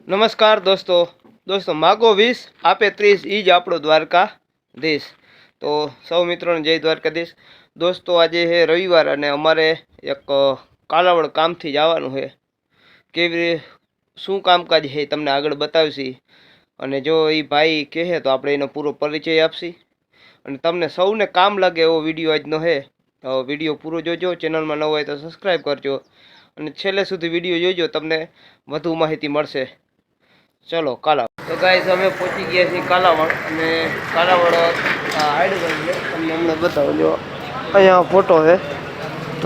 નમસ્કાર દોસ્તો માગો 20 આપે 30 ઈ જ આપણો દ્વારકા દેશ। તો સૌ મિત્રોને જય દ્વારકાધીશ। દોસ્તો આજે છે રવિવાર અને અમારે એક કાલાવડ કામથી જવાનું છે। કેવી શું કામકાજ છે તમને આગળ બતાવશી અને જો એ ભાઈ કહે તો આપણે એનો પૂરો પરિચય આપશી અને તમને સૌને કામ લાગે એવો વિડીયો આજનો છે। તો વિડીયો પૂરો જોજો, ચેનલમાં ન હોય તો સબસ્ક્રાઈબ કરજો અને છેલ્લે સુધી વિડીયો જોજો, તમને વધુ માહિતી મળશે। चलो कालावड़। तो गाइस અમે પહોંચી ગયા છીએ કાલાવડ અને કાલાવડ હાઈડવેલ છે તમને હમણે બતાવો। જો અહીંયા ફોટો છે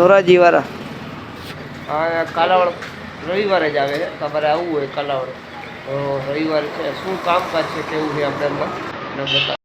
ધોરાજી વાળા। આ કાલાવડ રવિવારે જ આવે છે, તમારે આવવું હોય કાલાવડ તો રવિવારે છે। શું કામકાજ છે કેવું છે આપણે બતાવો।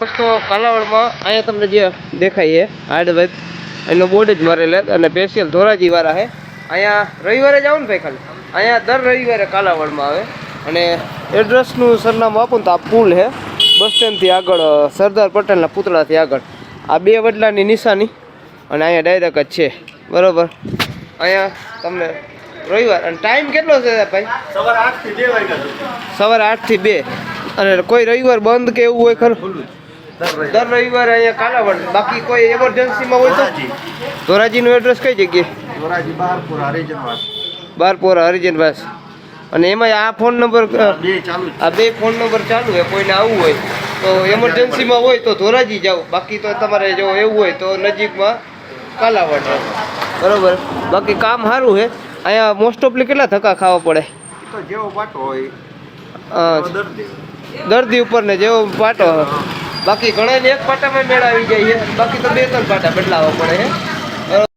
दोस्तों कालावड़માં અહીંયા તમને જે દેખાય છે હાર્ડવેર એનો બોર્ડ જ મારેલા અને સ્પેશિયલ ધોરાજી વાળા છે। અહીંયા રવિવારે જ આવો ને ભાઈ, ખાલી અહીંયા દર રવિવારે કાલાવડમાં આવે અને એડ્રેસનું સરનામું આપું તો આ પુલ છે બસ સ્ટેન્ડથી આગળ, સરદાર પટેલના પુતળાથી આગળ આ બે વડલાની નિશાની અને અહીંયા ડાયરેક્ટ જ છે બરાબર। અહીંયા તમને રવિવાર અને ટાઈમ કેટલો છે ભાઈ? સવારે 8 થી 2 વાગ્યા સુધી। સવારે 8 થી 2 અને કોઈ રવિવાર બંધ કે એવું હોય ખરું? દર રવિવારે અહીંયા કાલાવડ, બાકી કોઈ એમરજન્સીમાં હોય તો ધોરાજીનું એડ્રેસ કઈ જગ્યાએ? ધોરાજી બારપુરા હરિજનવાસ। બારપુરા હરિજનવાસ અને એમાં આ ફોન નંબર આ બે ફોન નંબર ચાલુ છે। કોઈને આવવું હોય તો એમરજન્સીમાં હોય તો ધોરાજી જાઓ, બાકી તો તમારે જો એવું હોય તો નજીકમાં કાલાવડ બરોબર। બાકી કામ સારું છે અહીંયા। મોસ્ટ ઓફલી કેટલા ધક્કા ખાવા પડે? તો જેવો પાટો હોય દર્દી ઉપર ને જેવો પાટો, બાકી ઘણા એક પાટામાં મેળ આવી જાય છે, બાકી તો 2-3 પાટા બદલાવવા પડે છે।